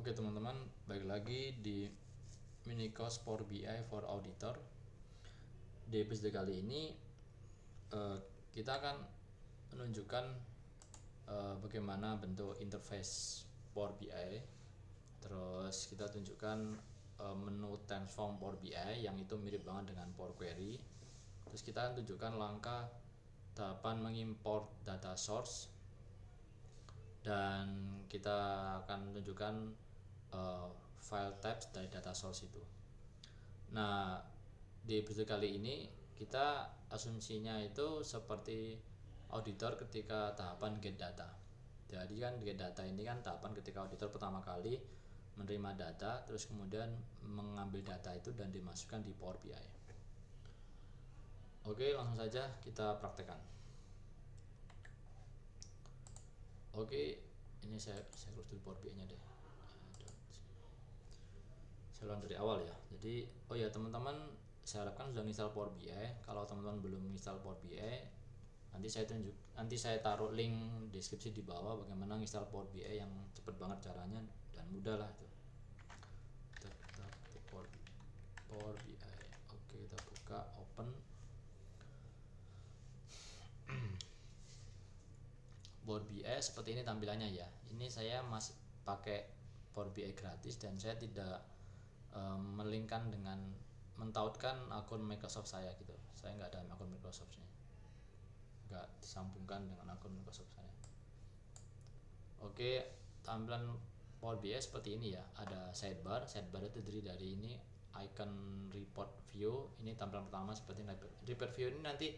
Oke teman-teman, balik lagi di Mini-Course Power BI for Auditor. Di episode kali ini kita akan menunjukkan bagaimana bentuk interface Power BI. Terus kita tunjukkan menu transform Power BI yang itu mirip banget dengan Power Query. Terus kita akan tunjukkan langkah tahapan mengimport data source, dan kita akan tunjukkan file types dari data source itu. Nah, di episode kali ini kita asumsinya itu seperti auditor ketika tahapan get data. Jadi kan get data ini kan tahapan ketika auditor pertama kali menerima data, terus kemudian mengambil data itu dan dimasukkan di Power BI. Oke, langsung saja kita praktekkan. Oke, ini saya close dulu Power BI nya deh. Saya ulang dari awal ya. Jadi teman-teman, saya harapkan sudah install Power BI. Kalau teman-teman belum install Power BI, nanti saya taruh link deskripsi di bawah bagaimana install Power BI yang cepet banget caranya dan mudah lah itu. Kita Power BI. Oke, kita buka, open. Power BI seperti ini tampilannya ya. Ini saya masih pakai Power BI gratis dan saya tidak melinkkan dengan mentautkan akun Microsoft saya gitu. Saya nggak ada akun Microsoftnya, nggak disambungkan dengan akun Microsoft saya. Oke, tampilan Power BI seperti ini ya. Ada sidebar itu terdiri dari ini icon report view. Ini tampilan pertama seperti ini. Report view ini nanti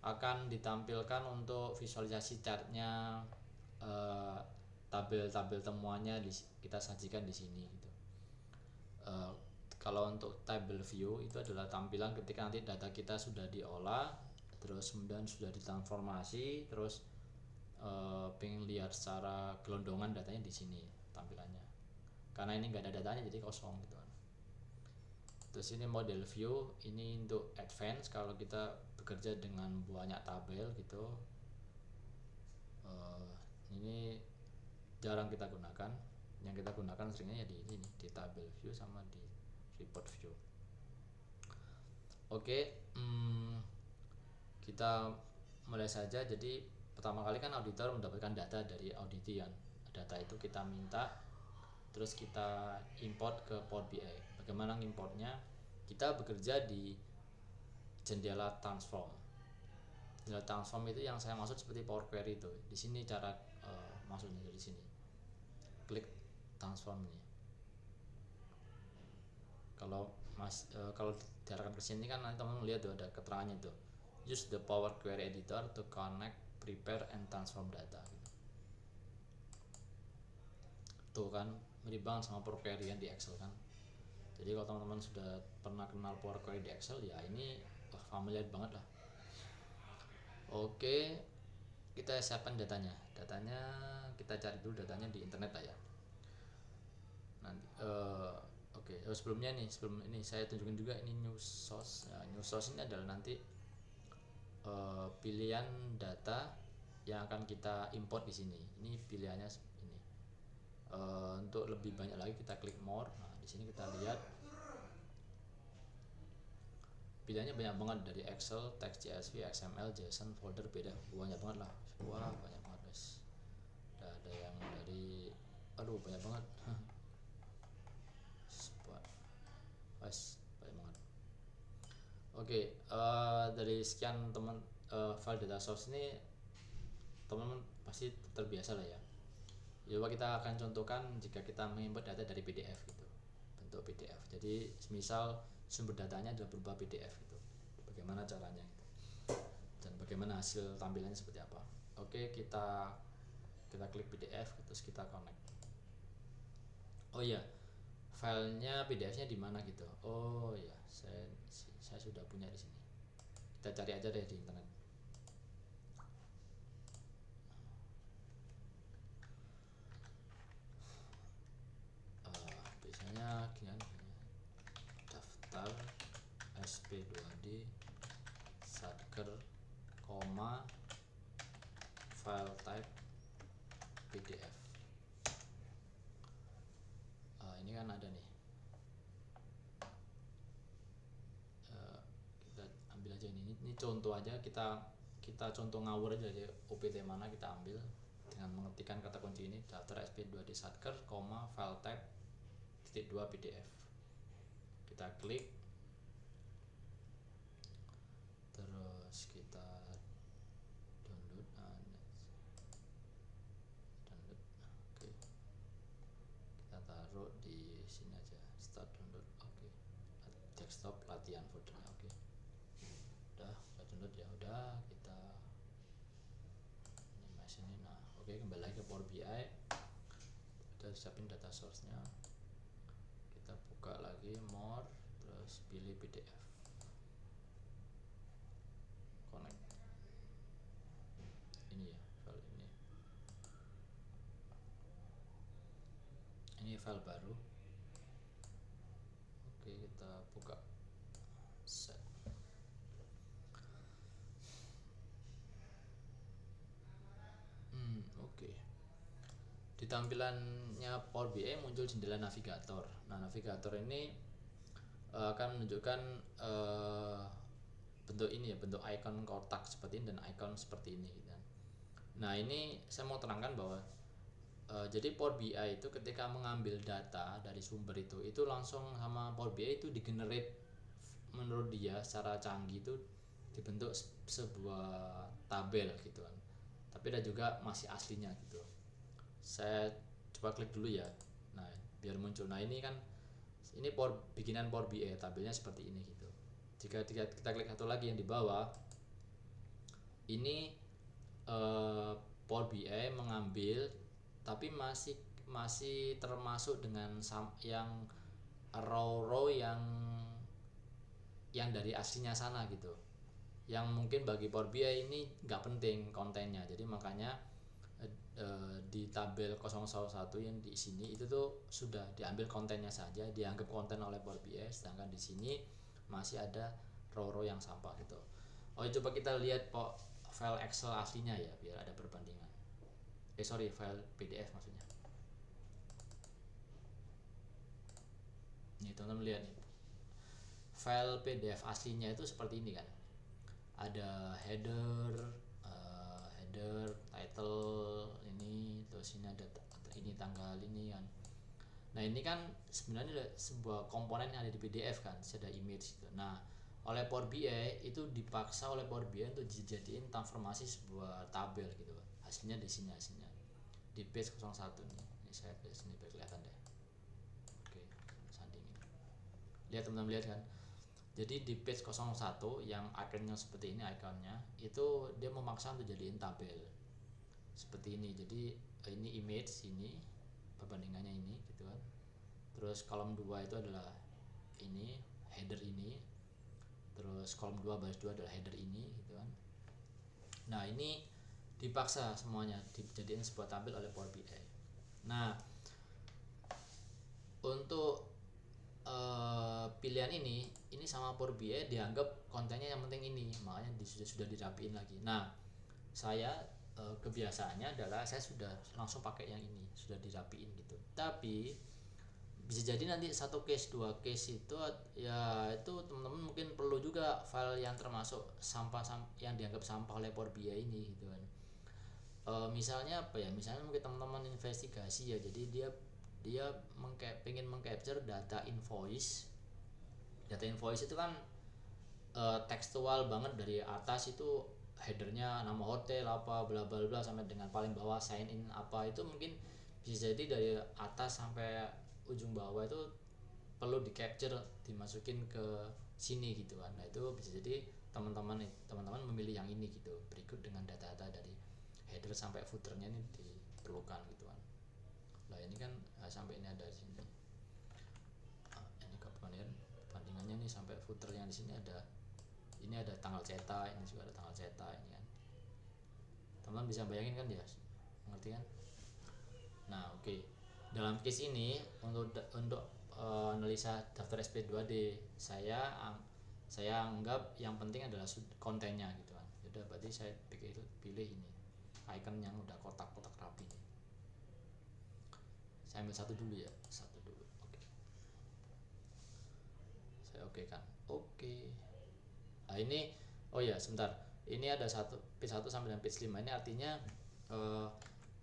akan ditampilkan untuk visualisasi chartnya, tabel-tabel temuannya kita sajikan di sini gitu. Kalau untuk table view itu adalah tampilan ketika nanti data kita sudah diolah, terus kemudian sudah ditransformasi, terus pengen lihat secara gelondongan datanya di sini tampilannya. Karena ini nggak ada datanya jadi kosong gitu. Terus ini model view, ini untuk advance kalau kita bekerja dengan banyak tabel gitu. Ini jarang kita gunakan. Yang kita gunakan seringnya ya di ini, di table view sama di report view. Oke, kita mulai saja. Jadi pertama kali kan auditor mendapatkan data dari auditian. Data itu kita minta, terus kita import ke Power BI. Bagaimana ngimportnya? Kita bekerja di jendela transform. Jendela transform itu yang saya maksud seperti Power Query itu. Di sini cara masuknya dari sini. Klik transform ini. Kalau diarahkan ke sini kan nanti teman-teman lihat tuh ada keterangannya tuh. Use the Power Query Editor to connect, prepare, and transform data. Tuh kan mirip banget sama Power Query yang di Excel kan. Jadi kalau teman-teman sudah pernah kenal Power Query di Excel ya ini familiar banget lah. Oke, kita siapkan datanya. Datanya kita cari dulu datanya di internet lah ya. Nanti sebelum ini saya tunjukin juga ini new source. Nah, new source ini adalah nanti pilihan data yang akan kita import di sini. Ini pilihannya ini. Untuk lebih banyak lagi kita klik more. Nah, di sini kita lihat pilihannya banyak banget dari Excel, text CSV, XML, JSON, folder, beda banyak banget lah. Wah, banyak banget guys. Ada yang dari banyak banget. Banyak banget. Oke, dari sekian file data source ini teman-teman pasti terbiasa lah ya. Coba kita akan contohkan jika kita mengimport data dari PDF gitu, bentuk PDF. Jadi misal sumber datanya adalah berupa PDF gitu. Bagaimana caranya gitu. Dan bagaimana hasil tampilannya seperti apa. Oke, kita klik PDF terus kita connect. Oh iya, filenya PDF-nya di mana gitu. Oh ya, saya sudah punya di sini. Kita cari aja deh di internet. Biasanya gini, daftar SP2D Satker, file type PDF. ada nih. Kita ambil aja ini contoh aja, kita contoh ngawur aja dari OPT mana kita ambil dengan mengetikkan kata kunci ini, daftar SP2D Satker, file type .2 PDF. Kita klik, terus kita download. Oke, kita taruh di sini aja, start download. Oke, desktop latihan foldernya. Oke, udah download ya, udah kita animasi ini. Nah, oke, kembali lagi ke Power BI, udah siapin data source nya, kita buka lagi more, terus pilih PDF, connect. Ini ya file ini file baru. Oke, kita buka set. Oke, di tampilannya Power BI muncul jendela navigator. Nah, navigator ini akan menunjukkan bentuk ini ya, bentuk icon kotak seperti ini dan icon seperti ini gitu. Nah, ini saya mau terangkan bahwa jadi Power BI itu ketika mengambil data dari sumber itu langsung sama Power BI itu digenerate menurut dia secara canggih, itu dibentuk sebuah tabel gitu kan. Tapi ada juga masih aslinya gitu. Saya coba klik dulu ya. Nah, biar muncul. Nah, ini kan ini bikinan Power BI, tabelnya seperti ini gitu. Jika kita klik satu lagi yang di bawah, ini Power BI mengambil tapi masih termasuk dengan yang row yang dari aslinya sana gitu, yang mungkin bagi Power BI ini nggak penting kontennya. Jadi makanya di tabel 001 yang di sini itu tuh sudah diambil kontennya saja, dianggap konten oleh Power BI, sedangkan di sini masih ada row-row yang sampah gitu. Coba kita lihat file Excel aslinya ya, biar ada perbandingan. File PDF maksudnya. Nih teman-teman lihat nih, file PDF aslinya itu seperti ini kan. Ada header, title ini, terus ini ada ini tanggal ini kan. Nah, ini kan sebenarnya sebuah komponen yang ada di PDF kan, ada image gitu. Nah, oleh Power BI itu dipaksa oleh Power BI untuk dijadiin transformasi sebuah tabel gitu. Hasilnya di sini, hasilnya di page 01 nih. Ini saya di sini biar kelihatan deh. Oke, sandingin. Lihat teman-teman, lihat kan. Jadi di page 01 yang ikonnya seperti ini, ikonnya itu dia memaksa untuk jadiin tabel seperti ini. Jadi ini image, ini perbandingannya ini gitu kan. Terus kolom 2 itu adalah ini header ini, terus kolom 2 baris 2 adalah header ini gitu kan. Nah, ini dipaksa semuanya dijadiin sebuah tabel oleh Power BI. Nah, untuk pilihan ini sama Power BI dianggap kontennya yang penting ini, makanya sudah dirapiin lagi. Nah, saya kebiasaannya adalah saya sudah langsung pakai yang ini, sudah dirapiin gitu. Tapi bisa jadi nanti satu case, dua case itu ya itu teman-teman mungkin perlu juga file yang termasuk sampah yang dianggap sampah oleh Power BI ini gitu kan. Misalnya apa ya, misalnya mungkin teman-teman investigasi ya, jadi dia pengen mengcapture data invoice itu kan tekstual banget, dari atas itu headernya nama hotel apa bla bla bla sampai dengan paling bawah sign in apa, itu mungkin bisa jadi dari atas sampai ujung bawah itu perlu di capture, dimasukin ke sini gitu kan. Nah, itu bisa jadi teman-teman memilih yang ini gitu, berikut dengan data-data dari header sampai footernya ini diperlukan gitu kan. Nah, ini kan sampai ini ada di sini. Ini bandingannya nih sampai footer yang di sini ada. Ini ada tanggal cetak, ini juga ada tanggal cetak ini kan. Teman-teman bisa bayangin kan ya? Mengerti kan? Nah, oke. Dalam case ini untuk analisa daftar SP2D, saya anggap yang penting adalah kontennya gitu kan. Udah, berarti saya pilih ini. Icon yang udah kotak-kotak rapi. Saya ambil satu dulu ya, satu dulu. Oke. oke kan. Oke. Nah ini, oh ya sebentar, ini ada page 1 sampai dengan page 5. Ini artinya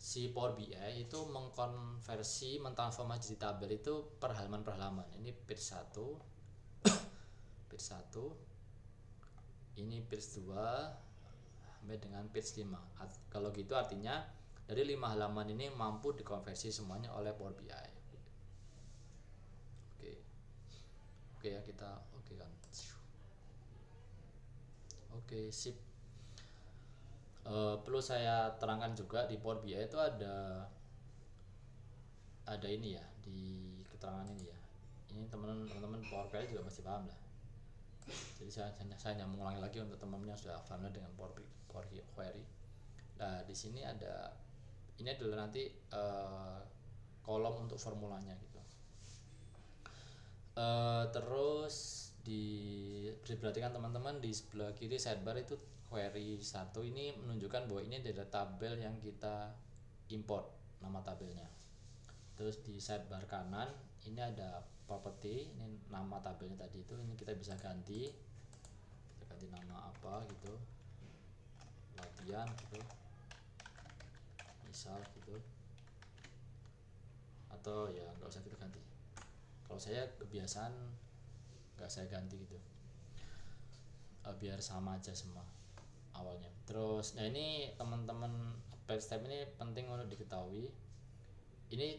si Power BI itu mengkonversi, mentransformasi jadi tabel itu per halaman ini page 1, page 1, ini page 2 sampai dengan page 5. Kalau gitu artinya dari 5 halaman ini mampu dikonversi semuanya oleh Power BI. Oke ya, kita oke kan. Oke, sip. Perlu saya terangkan juga di Power BI itu ada ini ya, di keterangan ini ya. Ini teman-teman Power BI juga pasti paham lah. Jadi saya hanya mengulangi lagi untuk teman-teman yang sudah familiar dengan Power Query. Nah, di sini ada, ini adalah nanti kolom untuk formulanya gitu. Terus diperhatikan teman-teman, di sebelah kiri sidebar itu query 1 ini menunjukkan bahwa ini adalah tabel yang kita import, nama tabelnya. Terus di sidebar kanan ini ada property, ini nama tabelnya tadi itu, ini kita bisa ganti nama apa gitu, latihan gitu misal gitu, atau ya nggak usah kita ganti. Kalau saya kebiasaan nggak saya ganti gitu, biar sama aja semua awalnya. Terus nah ini teman-teman, page type ini penting untuk diketahui. Ini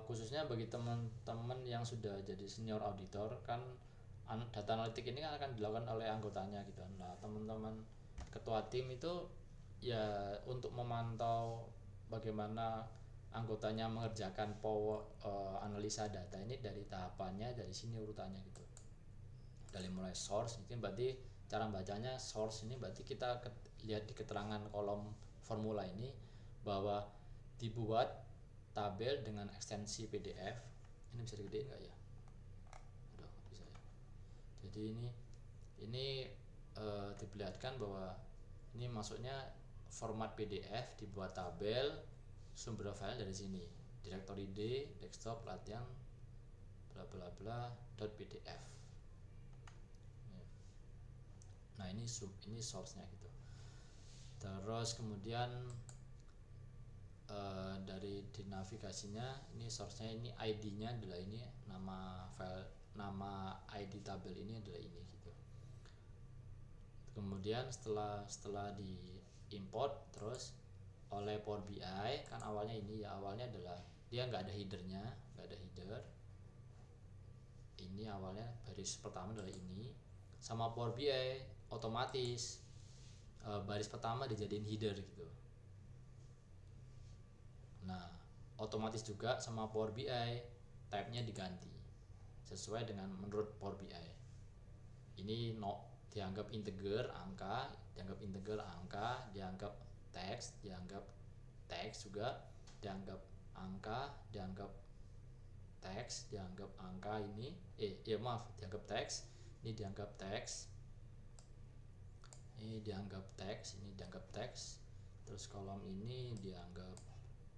khususnya bagi teman-teman yang sudah jadi senior auditor kan, data analitik ini kan akan dilakukan oleh anggotanya gitu. Nah teman-teman ketua tim itu ya untuk memantau bagaimana anggotanya mengerjakan analisa data ini dari tahapannya, dari sini urutannya gitu. Dari mulai source, ini berarti cara bacanya source ini berarti kita lihat di keterangan kolom formula ini bahwa dibuat tabel dengan ekstensi PDF. Ini bisa digedein nggak ya? Aduh, bisa ya. Jadi ini diperlihatkan bahwa ini maksudnya format PDF dibuat tabel, sumber file dari sini, directory D, desktop, latihan, bla bla bla .pdf. Nah ini source-nya gitu. Terus kemudian dari di navigasinya ini source-nya, ini ID-nya adalah ini, nama file, nama ID tabel ini adalah ini gitu. Kemudian setelah di import terus oleh Power BI kan, awalnya ini ya, awalnya adalah dia nggak ada headernya, nggak ada header. Ini awalnya baris pertama adalah ini, sama Power BI otomatis baris pertama dijadiin header gitu. Nah otomatis juga sama Power BI type-nya diganti sesuai dengan menurut Power BI. Ini dianggap integer angka, dianggap teks, juga, dianggap angka, dianggap teks, dianggap angka ini dianggap teks, ini dianggap teks, ini dianggap teks, ini dianggap teks, terus kolom ini dianggap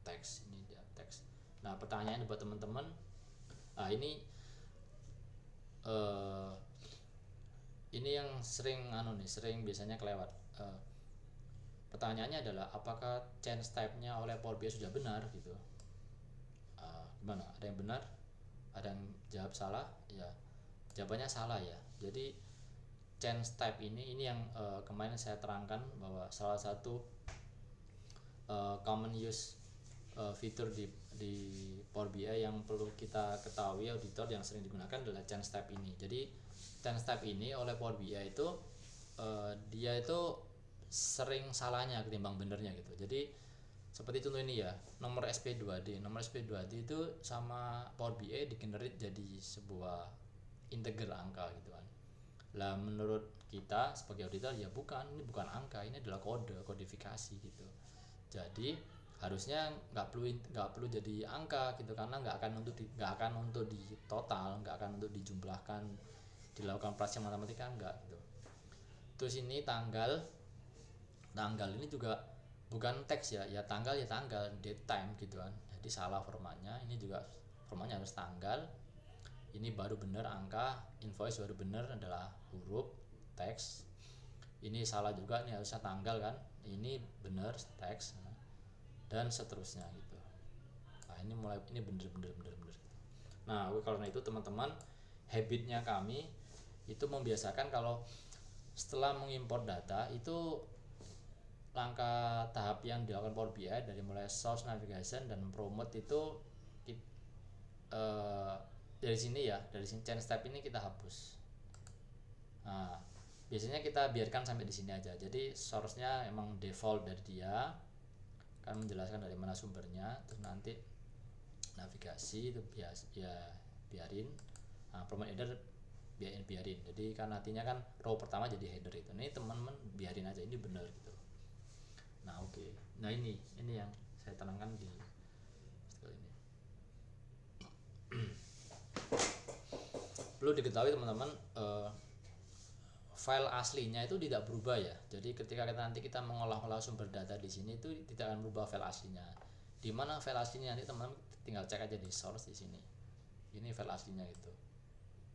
teks, ini dianggap teks. Nah pertanyaan buat teman-teman, ini yang sering biasanya kelewat. Pertanyaannya adalah apakah change type-nya oleh Power BI sudah benar gitu. Gimana? Ada yang benar? Ada yang jawab salah? Ya, jawabannya salah ya. Jadi change type ini yang kemarin saya terangkan bahwa salah satu common use fitur di Power BI yang perlu kita ketahui auditor yang sering digunakan adalah change type ini. Jadi change type ini oleh Power BI itu dia itu sering salahnya ketimbang benernya gitu. Jadi seperti contoh ini ya, nomor SP2D itu sama Power BI di-generate jadi sebuah integer angka gitu kan. Lah menurut kita sebagai auditor ya ini bukan angka, ini adalah kodifikasi gitu. Jadi harusnya nggak perlu jadi angka gitu, karena nggak akan untuk di total, nggak akan untuk dijumlahkan, dilakukan operasi matematika enggak gitu. Terus ini tanggal ini juga bukan teks ya tanggal date time gitu kan. Jadi salah formatnya, ini juga formatnya harus tanggal. ini baru benar angka, invoice baru benar adalah huruf teks, ini salah juga, ini harusnya tanggal kan, ini benar teks, dan seterusnya gitu. Nah ini mulai, ini bener. Nah karena itu teman-teman, habitnya kami itu membiasakan kalau setelah mengimpor data itu langkah tahap yang dilakukan Power BI dari mulai source, navigation, dan promote itu dari sini ya, dari sini change step ini kita hapus. Nah biasanya kita biarkan sampai di sini aja, jadi source-nya emang default dari dia kan, menjelaskan dari mana sumbernya, terus nanti navigasi itu ya biarin. Nah, promote header biarin, jadi kan nantinya kan row pertama jadi header itu, ini teman-teman biarin aja, ini benar gitu. Nah oke. Nah ini yang saya tanamkan di ini. Perlu diketahui teman-teman, file aslinya itu tidak berubah ya. Jadi ketika nanti kita mengolah sumber data di sini itu tidak akan berubah file aslinya. Di mana file aslinya nanti teman-teman tinggal cek aja di source di sini. Ini file aslinya itu.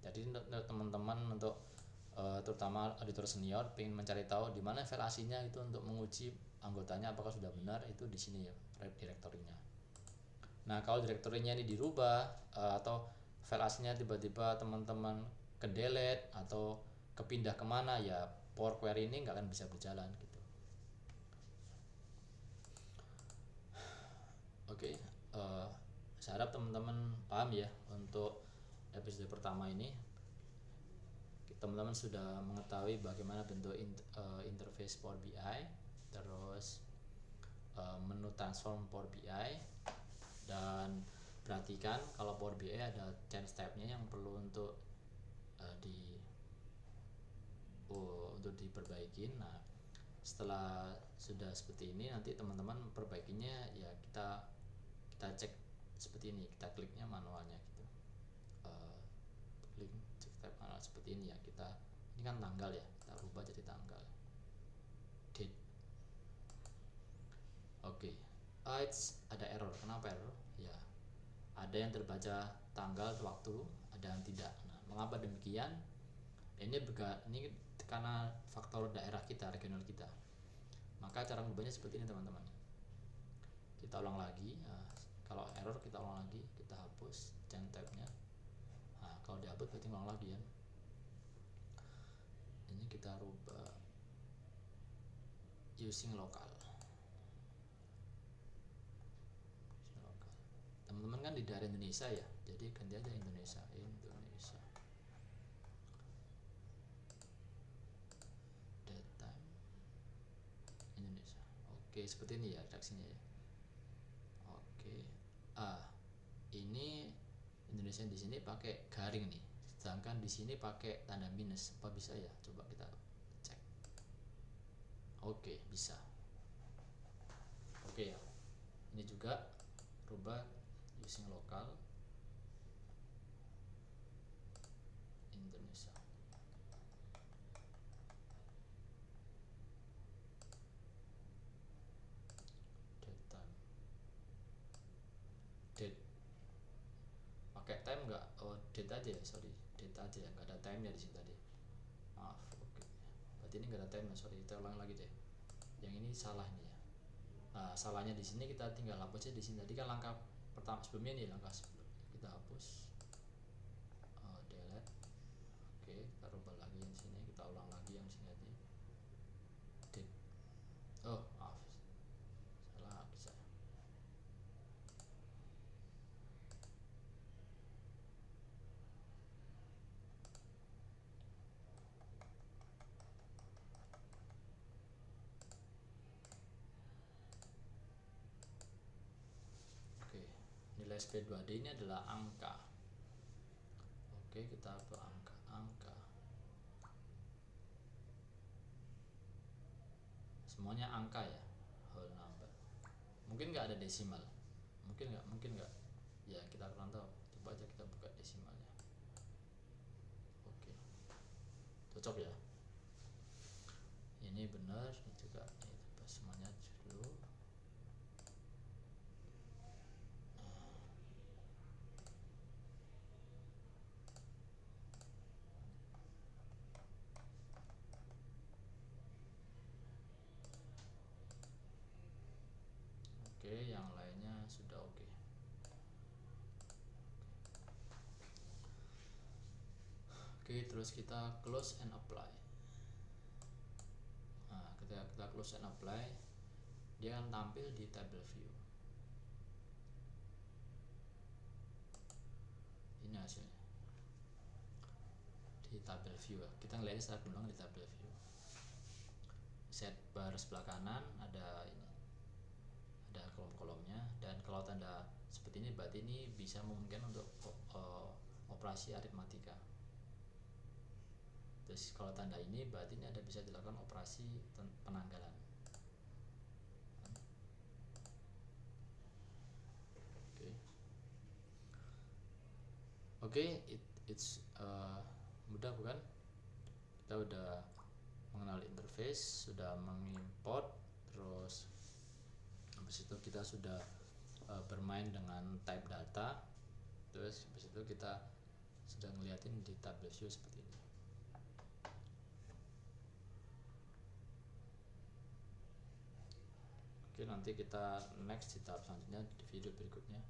Jadi untuk teman-teman, untuk terutama auditor senior pengen mencari tahu di mana file aslinya itu untuk menguji anggotanya apakah sudah benar, itu di sini ya direktorinya. Nah kalau direktorinya ini dirubah atau file aslinya tiba-tiba teman-teman ke delete atau kepindah kemana, ya Power Query ini nggak akan bisa berjalan gitu. Oke, saya harap teman-teman paham ya untuk episode pertama ini. Teman-teman sudah mengetahui bagaimana bentuk interface Power BI, terus menu transform Power BI, dan perhatikan kalau Power BI ada change step-nya yang perlu untuk diperbaikin. Nah setelah sudah seperti ini, nanti teman-teman perbaikinya ya kita cek seperti ini, kita kliknya manualnya gitu, klik cek tab manual seperti ini ya. Ini kan tanggal ya, kita rubah jadi tanggal, date. Oke. Ada error. Kenapa error? Ya ada yang terbaca tanggal waktu, ada yang tidak. Nah mengapa demikian? Ini karena faktor daerah kita, regional kita. Maka cara mengubahnya seperti ini teman-teman. Kita ulang lagi. Nah, kalau error kita ulang lagi, kita hapus change tab-nya. Nah, kalau dihapus berarti ulang lagi ya. Ini kita rubah using local. Teman-teman kan di daerah Indonesia ya, jadi ganti aja Indonesia. Oke, seperti ini ya redaksinya ya. Oke. Ini Indonesia di sini pakai garing nih, sedangkan di sini pakai tanda minus. Apa bisa ya? Coba kita cek. Oke, bisa. Oke ya. Ini juga rubah using local Indonesia. Date pakai time nggak? Oh date aja ya, sorry, date aja ya, nggak ada time nya di sini tadi, maaf. Oke, berarti ini nggak ada time nya, sorry, kita ulang lagi deh, yang ini salah ini ya. Nah salahnya di sini kita tinggal hapus aja di sini, tadi kan langkah pertama sebelumnya nih, langkah sebelum kita hapus, delete. Oke, kita rubah lagi yang sini, kita ulang lagi yang sini tadi, date. Oh maaf, salah lagi saya. Nilai SP2D ini adalah angka. Oke, kita ke angka. Semuanya angka ya, whole number. Mungkin nggak ada desimal, mungkin nggak. Ya kita kurang tahu. Coba aja kita buka desimalnya. Oke, cocok ya. Ini benar, ini juga. Ini semuanya dulu. oke, yang lainnya sudah oke. Oke, terus kita close and apply. Nah, ketika kita close and apply, dia akan tampil di table view. Ini hasilnya di table view ya. Kita ngeliatnya secara gamblang di table view. Set bar sebelah kanan ada ini, ada kolom-kolomnya, dan kalau tanda seperti ini berarti ini bisa memungkinkan untuk operasi aritmatika. Terus kalau tanda ini berarti ini ada bisa dilakukan operasi penanggalan. Oke, it's mudah bukan? Kita udah mengenal interface, sudah mengimport, terus habis itu kita sudah bermain dengan type data, terus habis itu kita sudah ngeliatin di table view seperti ini. Oke, nanti kita next di tahap selanjutnya di video berikutnya.